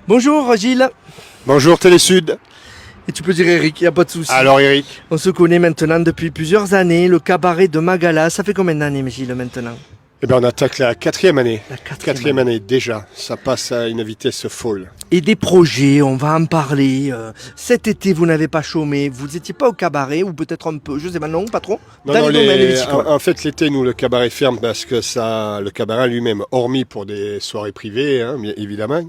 Bonjour Gilles, Bonjour Télésud. et tu peux dire Eric, il n'y a pas de souci. Alors Eric, On se connaît maintenant depuis plusieurs années, le cabaret de Magala, ça fait combien d'années Gilles maintenant? on attaque la quatrième année. La quatrième Quatrième année déjà, ça passe à une vitesse folle. Et des projets, on va en parler. Cet été vous n'avez pas chômé, vous n'étiez pas au cabaret, ou peut-être un peu, je sais pas, non, pas trop? Non, Dans non, les domaines viticoles. en fait l'été nous le cabaret ferme parce que ça, le cabaret lui-même, hormis pour des soirées privées, hein, bien évidemment,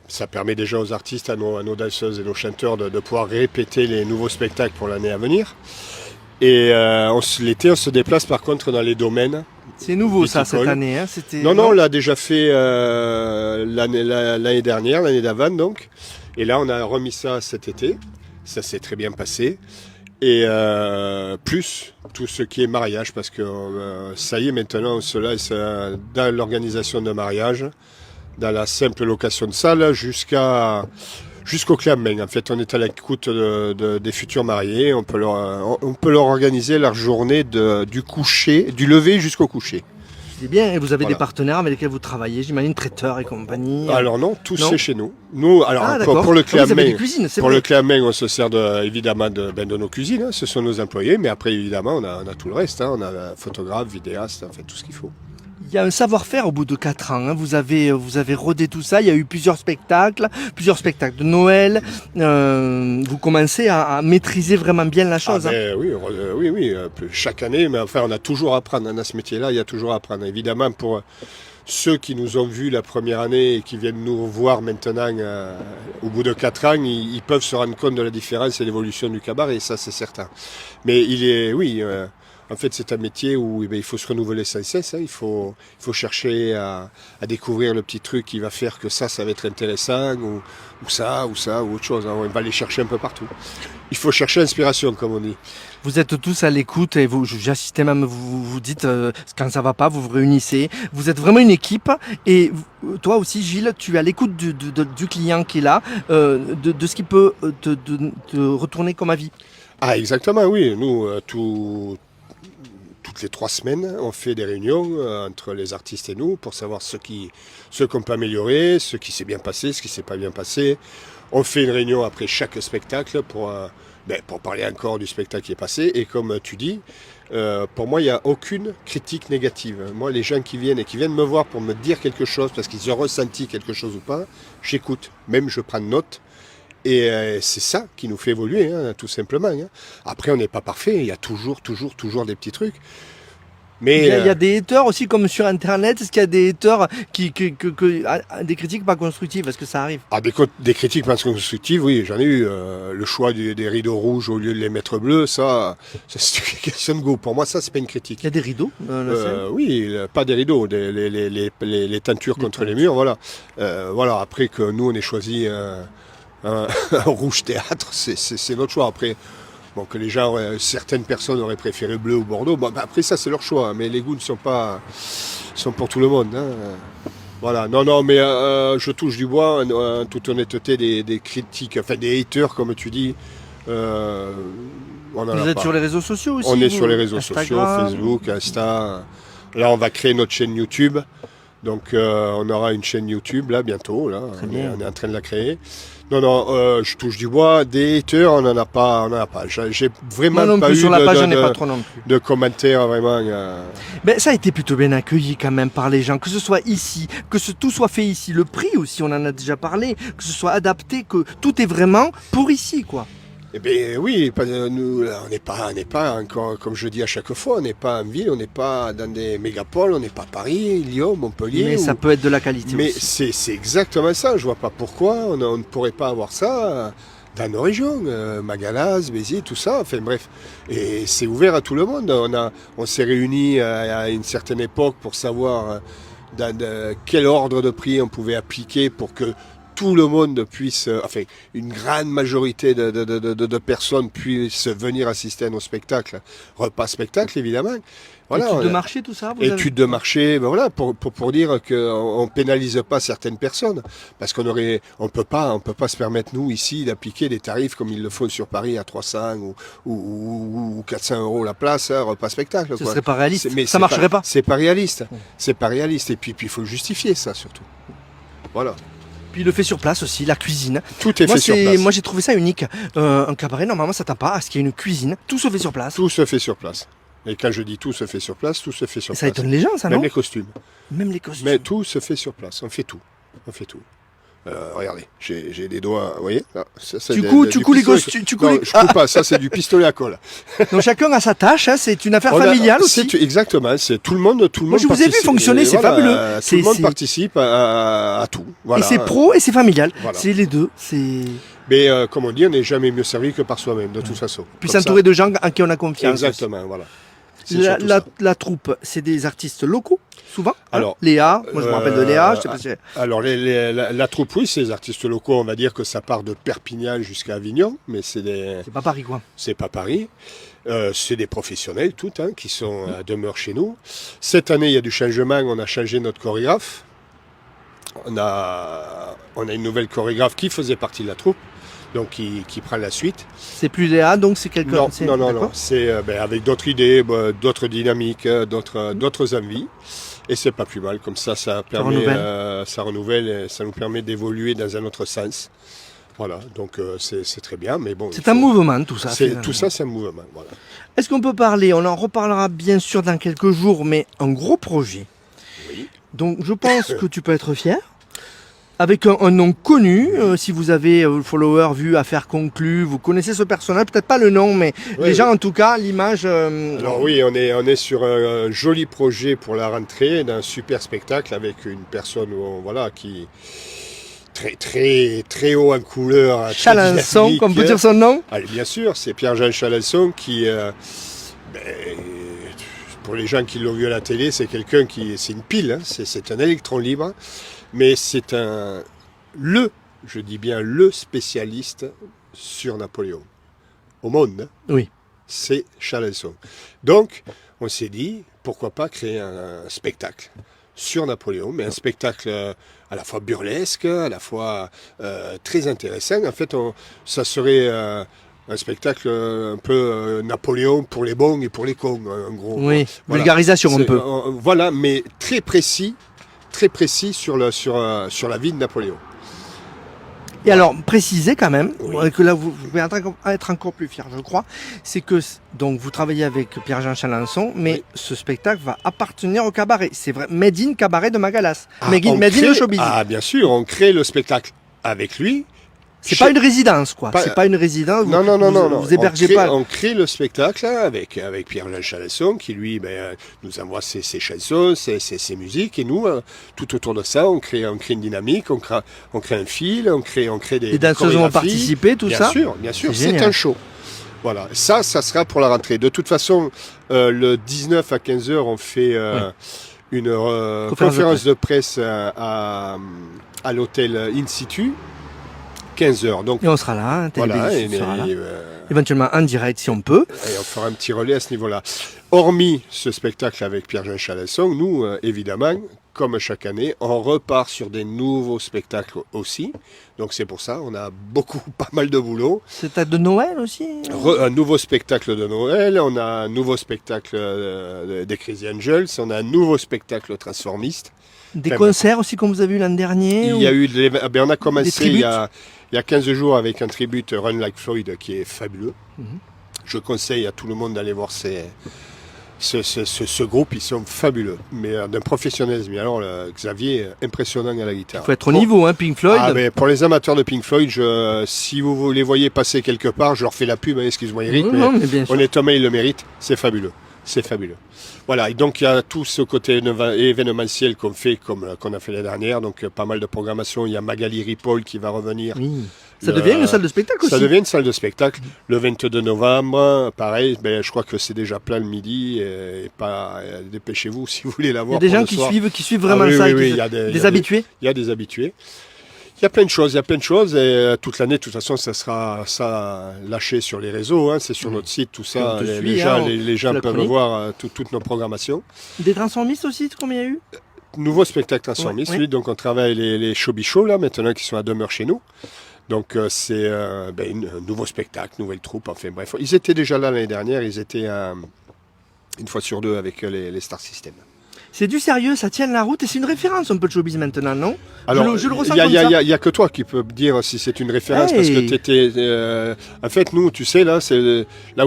ça permet déjà aux artistes, à nos danseuses et nos chanteurs de pouvoir répéter les nouveaux spectacles pour l'année à venir. Et l'été on se déplace par contre dans les domaines. C'est nouveau ça cette viticole. année, hein? C'était... Non, on l'a déjà fait l'année dernière, l'année d'avant donc. Et là, on a remis ça cet été. Ça s'est très bien passé. Et plus tout ce qui est mariage, parce que ça y est, maintenant, on se laisse dans l'organisation de mariage, dans la simple location de salle, jusqu'au clé en main. En fait, on est à l'écoute des futurs mariés. On peut leur organiser leur journée du coucher, du lever jusqu'au coucher. C'est bien, et vous avez Voilà. des partenaires avec lesquels vous travaillez, j'imagine, traiteurs et compagnie. Alors non, tout Non. c'est chez nous. Nous, alors Ah, pour, d'accord. pour le clé Ah, à vous avez main, des cuisines, c'est pour vrai. le clé à main, on se sert évidemment de nos cuisines. Hein, ce sont nos employés, mais après évidemment on a tout le reste. Hein, on a photographe, vidéaste, enfin tout ce qu'il faut. Il y a un savoir-faire au bout de 4 ans. Hein. Vous avez rodé tout ça. Il y a eu plusieurs spectacles de Noël. Vous commencez à maîtriser vraiment bien la chose. Ah, Hein. ben, oui. Chaque année, mais enfin on a toujours à apprendre. Dans ce métier-là, il y a toujours à apprendre. Évidemment pour ceux qui nous ont vus la première année et qui viennent nous voir maintenant au bout de 4 ans, ils peuvent se rendre compte de la différence et l'évolution du cabaret, ça c'est certain. Mais en fait c'est un métier où il faut se renouveler sans cesse, hein. Il faut chercher à découvrir le petit truc qui va faire que ça va être intéressant, ou ça, ou autre chose, hein. On va aller chercher un peu partout. Il faut chercher l'inspiration, comme on dit. Vous êtes tous à l'écoute et j'assistais même, vous dites quand ça va pas, vous vous réunissez. Vous êtes vraiment une équipe et toi aussi Gilles, tu es à l'écoute du client qui est là, de ce qui peut te retourner comme avis. Ah exactement, oui. Nous, toutes les 3 semaines, on fait des réunions entre les artistes et nous pour savoir ce qu'on peut améliorer, ce qui s'est bien passé, ce qui s'est pas bien passé. On fait une réunion après chaque spectacle pour parler encore du spectacle qui est passé. Et comme tu dis, pour moi, il n'y a aucune critique négative. Moi, les gens qui viennent me voir pour me dire quelque chose, parce qu'ils ont ressenti quelque chose ou pas, j'écoute. Même je prends note. Et c'est ça qui nous fait évoluer, hein, tout simplement. Hein. Après, on n'est pas parfait. Il y a toujours des petits trucs. Mais Il y a des haters aussi comme sur internet. Est-ce qu'il y a des haters des critiques pas constructives? Est-ce que ça arrive? des critiques pas constructives, oui, j'en ai eu. Le choix des rideaux rouges au lieu de les mettre bleus, ça c'est une question de goût. Pour moi, ça, c'est pas une critique. Il y a des rideaux dans la scène? Oui, pas des rideaux, les teintures contre les murs, voilà. Voilà. Après que nous, on ait choisi un rouge théâtre, c'est notre choix. Après, bon, que les gens, certaines personnes auraient préféré bleu ou bordeaux, bon, après ça c'est leur choix, hein, mais les goûts ne sont pour tout le monde. Hein. Voilà, non, mais je touche du bois, en toute honnêteté, des critiques, enfin des haters comme tu dis, on en Vous a êtes pas. sur les réseaux sociaux aussi? On est vous sur les réseaux Instagram. sociaux, Facebook, Insta. Là, on va créer notre chaîne YouTube. Donc, on aura une chaîne YouTube là bientôt. Là, Très bien. on est en train de la créer. Non, je touche du bois. Des haters, on n'en a pas. J'ai vraiment Moi non pas plus, eu sur la page, j'en ai pas trop non plus. de commentaires vraiment. Mais ça a été plutôt bien accueilli quand même par les gens, que ce soit ici, tout soit fait ici. Le prix aussi, on en a déjà parlé, que ce soit adapté, que tout est vraiment pour ici, quoi. Eh bien oui, nous, là, on n'est pas encore, comme je dis à chaque fois, on n'est pas en ville, on n'est pas dans des mégapoles, on n'est pas Paris, Lyon, Montpellier. Mais ça peut être de la qualité Mais aussi. c'est exactement ça. Je vois pas pourquoi on ne pourrait pas avoir ça dans nos régions, Magalas, Béziers, tout ça. Enfin bref, et c'est ouvert à tout le monde. On s'est réunis à une certaine époque pour savoir quel ordre de prix on pouvait appliquer pour que tout le monde puisse, enfin une grande majorité de personnes puissent venir assister à nos spectacles, repas spectacles évidemment. Voilà, Études de marché, tout ça études de marché, ben voilà, pour dire qu'on ne pénalise pas certaines personnes, parce on peut pas se permettre nous ici d'appliquer des tarifs comme ils le font sur Paris à 300 ou 400 euros la place, hein, repas spectacle. Ce quoi. serait pas réaliste, Mais ça marcherait pas. C'est pas réaliste, c'est pas réaliste, et puis il faut justifier ça surtout. Voilà. Puis il le fait sur place aussi, la cuisine. Tout est fait sur place. Moi j'ai trouvé ça unique. Un cabaret, normalement, ça t'attend pas à ce qu'il y ait une cuisine. Tout se fait sur place. Tout se fait sur place. Et quand je dis tout se fait sur place, tout se fait sur Et ça place. étonne les gens, ça, Même non? les costumes. Même les costumes. Mais tout se fait sur place. On fait tout. On fait tout. Regardez, j'ai des doigts, vous voyez là, ça, Tu du couds les pistolet. costumes. Non, je coupe pas, ça c'est du pistolet à colle. Donc chacun a sa tâche, hein, c'est une affaire On a- familiale aussi. Exactement, c'est tout le monde Moi, je vous ai vu participe. fonctionner, c'est Voilà, fabuleux. Tout C'est- le monde c'est- participe à tout. Voilà. Et c'est pro et c'est familial. Voilà. C'est les deux. C'est Mais comme on dit, on n'est jamais mieux servi que par soi-même, de toute façon. puis Comme s'entourer de gens en qui on a confiance. Exactement, voilà. C'est La, surtout la- ça. la troupe, c'est des artistes locaux, souvent. hein. Alors, Léa, moi je me rappelle de Léa. Je sais pas si- Alors, la troupe, oui, c'est des artistes locaux. On va dire que ça part de Perpignan jusqu'à Avignon, mais C'est pas Paris, quoi. c'est pas Paris. C'est des professionnels, toutes, hein, qui sont à demeure chez nous. Cette année, il y a du changement. On a changé notre chorégraphe. On a une nouvelle chorégraphe qui faisait partie de la troupe, donc qui prend la suite. C'est plus Léa, donc c'est quelqu'un. Non, c'est- non, non, d'accord. non. C'est avec d'autres idées, d'autres dynamiques, d'autres envies. Et c'est pas plus mal. Comme ça permet, renouvelle. ça renouvelle et ça nous permet d'évoluer dans un autre sens. Voilà, donc c'est très bien. Mais bon, C'est un mouvement, tout ça. Tout finalement. ça, c'est un mouvement. Voilà. Est-ce qu'on peut parler, on en reparlera bien sûr dans quelques jours, mais un gros projet. Oui. Donc je pense que tu peux être fier. Avec un nom connu, si vous avez follower, vu, affaire conclue, vous connaissez ce personnage, peut-être pas le nom, mais Oui, les gens oui. en tout cas, l'image. Alors oui, on est sur un joli projet pour la rentrée, d'un super spectacle avec une personne qui très très très haut en couleur. très Chalençon, dynamique. qu'on peut dire son nom. Allez, bien sûr, c'est Pierre-Jean Chalençon qui, pour les gens qui l'ont vu à la télé, c'est quelqu'un c'est une pile, hein, c'est un électron libre, mais c'est je dis bien le spécialiste sur Napoléon au monde. Hein. Oui. C'est Chalençon. Donc, on s'est dit, pourquoi pas créer un spectacle sur Napoléon, mais un spectacle à la fois burlesque, à la fois très intéressant. En fait, ça serait un spectacle un peu Napoléon pour les bons et pour les cons, en gros. Oui, Voilà. vulgarisation un C'est- peu. Voilà, mais très précis sur la vie de Napoléon. Et alors, préciser quand même, Oui. que là vous pouvez être encore plus fier, je crois, c'est que donc vous travaillez avec Pierre-Jean Chalençon, mais Oui. ce spectacle va appartenir au cabaret. C'est vrai, Made in Cabaret de Magalas. Ah, Made on in crée- le showbiz. Ah, bien sûr, on crée le spectacle avec lui. C'est pas une résidence, quoi. Pas- C'est pas une résidence. Non, non. Vous hébergez on crée, pas. On crée le spectacle hein, avec Pierre-Jean Chalençon qui, lui, nous envoie ses chansons, ses musiques. Et nous, tout autour de ça, on crée une dynamique, on crée un fil, on crée des Les danseuses vont chorégraphies. participer, tout ça. Bien sûr, C'est c'est génial. un show. Voilà, ça sera pour la rentrée. De toute façon, le 19 à 15h, on fait une conférence de presse à l'hôtel In Situ. 15h. Donc, Et on sera là, hein, voilà, télévision sera là. Éventuellement en direct si on peut. et on fera un petit relais à ce niveau-là. Hormis ce spectacle avec Pierre-Jean Chalençon, nous, évidemment, comme chaque année, on repart sur des nouveaux spectacles aussi. Donc c'est pour ça, on a pas mal de boulot. C'est à de Noël aussi. Un nouveau spectacle de Noël, on a un nouveau spectacle des Crazy Angels, on a un nouveau spectacle transformiste. Des Enfin, concerts aussi comme vous avez eu l'an dernier. Il ou- y a eu on a commencé tributes. il y a 15 jours avec un tribute Run Like Floyd qui est fabuleux. Mhm. Je conseille à tout le monde d'aller voir ce groupe, ils sont fabuleux, mais d'un professionnalisme. Mais alors, Xavier, impressionnant à la guitare. Il faut être au niveau, hein, Pink Floyd. Ah, mais pour les amateurs de Pink Floyd, si vous les voyez passer quelque part, je leur fais la pub, hein, excuse-moi Eric, mais Non, mais bien sûr. honnêtement, ils le méritent, c'est fabuleux. C'est fabuleux. Voilà, et donc il y a tout ce côté événementiel qu'on fait, qu'on a fait l'année dernière, donc pas mal de programmation. Il y a Magali Ripoll qui va revenir. Oui. Ça devient une salle de spectacle Ça aussi. devient une salle de spectacle. Le 22 novembre, pareil, je crois que c'est déjà plein le midi. Et dépêchez-vous si vous voulez la Il y voir. a des pour gens le qui soir. suivent vraiment oui, ça. oui, et qui- oui, il y a des habitués. Il y a des habitués. Il y a plein de choses, et toute l'année, de toute façon, ça sera lâché sur les réseaux, hein, c'est sur notre site, tout ça. On te Les suit, gens, hein, les gens la peuvent chronique. voir toutes nos programmations. Des transformistes aussi, combien il y a eu? Nouveau spectacle transformiste, Ouais, oui, donc on travaille les Show là, maintenant, qui sont à demeure chez nous. Donc c'est un nouveau spectacle, nouvelle troupe, enfin bref. Ils étaient déjà là l'année dernière, ils étaient une fois sur deux avec les Star System. C'est du sérieux, ça tient la route et c'est une référence un peu de showbiz maintenant, non? Alors, je le ressens il comme ça. y a que toi qui peux me dire si c'est une référence Hey. parce que t'étais. En fait, nous, tu sais, là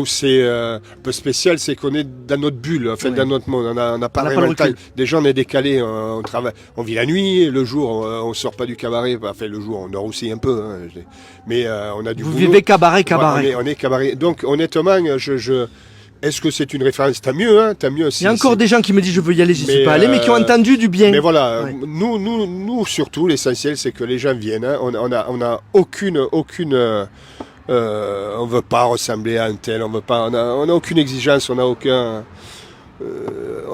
où c'est un peu spécial, c'est qu'on est dans notre bulle, en fait, Ouais. dans notre monde. On n'a pas On n'a vraiment pas le le temps. recul. Déjà, on est décalé, on travaille, on vit la nuit, le jour, on sort pas du cabaret. Enfin, le jour, on dort aussi un peu, hein, mais on a du Vous boulot. vivez cabaret, Ouais, cabaret. on est cabaret. Donc, honnêtement, est-ce que c'est une référence? T'as mieux, hein? T'as mieux. Il y a encore des gens qui me disent je veux y aller, j'y suis pas allé, mais qui ont entendu du bien. Mais voilà, Ouais. nous surtout, l'essentiel, c'est que les gens viennent. Hein. On a aucune, on veut pas ressembler à un tel, on a aucune exigence, on a aucun.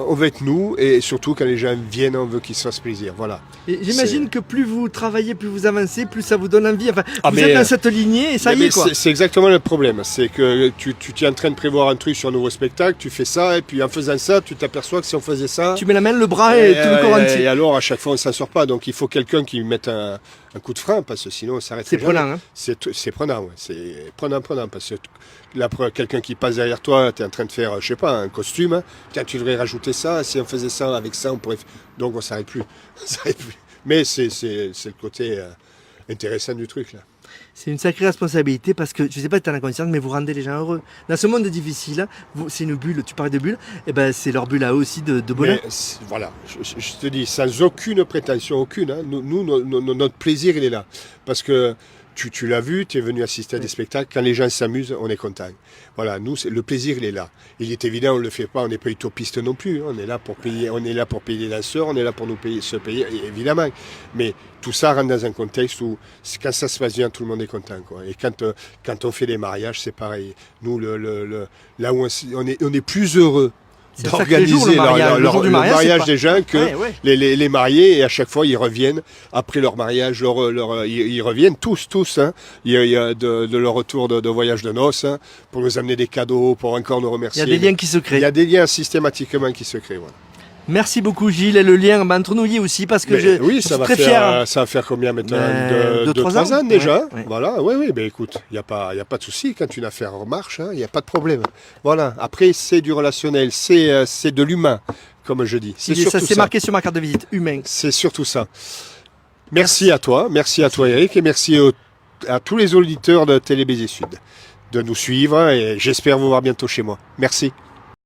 On veut être nous, et surtout quand les gens viennent, on veut qu'ils se fassent plaisir. Voilà. Et j'imagine que plus vous travaillez, plus vous avancez, plus ça vous donne envie. Enfin, Ah, vous mais, êtes dans cette lignée et ça y Mais est quoi. c'est exactement le problème. C'est que tu es en train de prévoir un truc sur un nouveau spectacle, tu fais ça, et puis en faisant ça, tu t'aperçois que si on faisait ça. Tu mets la main, le bras et tout le corps Et entier. alors, à chaque fois, on s'en sort pas. Donc, il faut quelqu'un qui mette un coup de frein, parce que sinon, on s'arrête. C'est prenant, hein. C'est prenant, ouais. C'est prenant, parce que là, quelqu'un qui passe derrière toi, tu es en train de faire, je sais pas, un costume. Hein. Tiens, tu devrais rajouter ça. Si on faisait ça avec ça, on pourrait. Donc, on s'arrête plus. On s'arrête plus. Mais c'est le côté intéressant du truc, là. C'est une sacrée responsabilité parce que, je sais pas si tu en as conscience, mais vous rendez les gens heureux. Dans ce monde difficile, c'est une bulle, tu parlais de bulle, et ben c'est leur bulle à eux aussi de bonheur. Mais voilà, je te dis, sans aucune prétention, aucune, hein, notre plaisir, il est là. Parce que tu l'as vu, tu es venu assister à des spectacles, quand les gens s'amusent, on est content. Voilà, nous, le plaisir, il est là. Il est évident, on ne le fait pas, on n'est pas utopiste non plus. Hein, on est là pour payer les danseurs, on est là pour se payer, évidemment. Mais tout ça rentre dans un contexte où, quand ça se passe bien, tout le monde est content. Quoi. Et quand on fait des mariages, c'est pareil. Nous, là où on est plus heureux C'est un sacré jour, le mariage. Le jour du le mariage, c'est mariage pas- des gens que Ouais, ouais. les mariés, et à chaque fois ils reviennent après leur mariage, ils reviennent tous, hein. Il y a de leur retour de voyage de noces, hein, pour nous amener des cadeaux, pour encore nous Il y remercier. a des liens qui se Il créent. y a des liens systématiquement qui se créent. Voilà. Merci beaucoup Gilles, et le lien entre nous y est aussi parce que Mais oui, je suis très fier. ça va faire combien maintenant? Ben, 2-3 ans déjà. Ouais, ouais. Voilà, oui, ben écoute, il n'y a pas de souci quand une affaire marche, il n'y a pas de problème. Voilà, après c'est du relationnel, c'est de l'humain, comme je dis. C'est Ça surtout c'est ça. marqué sur ma carte de visite, humain. C'est surtout ça. Merci à toi Eric, et merci à tous les auditeurs de Télé Baiser Sud de nous suivre, et j'espère vous voir bientôt chez moi. Merci.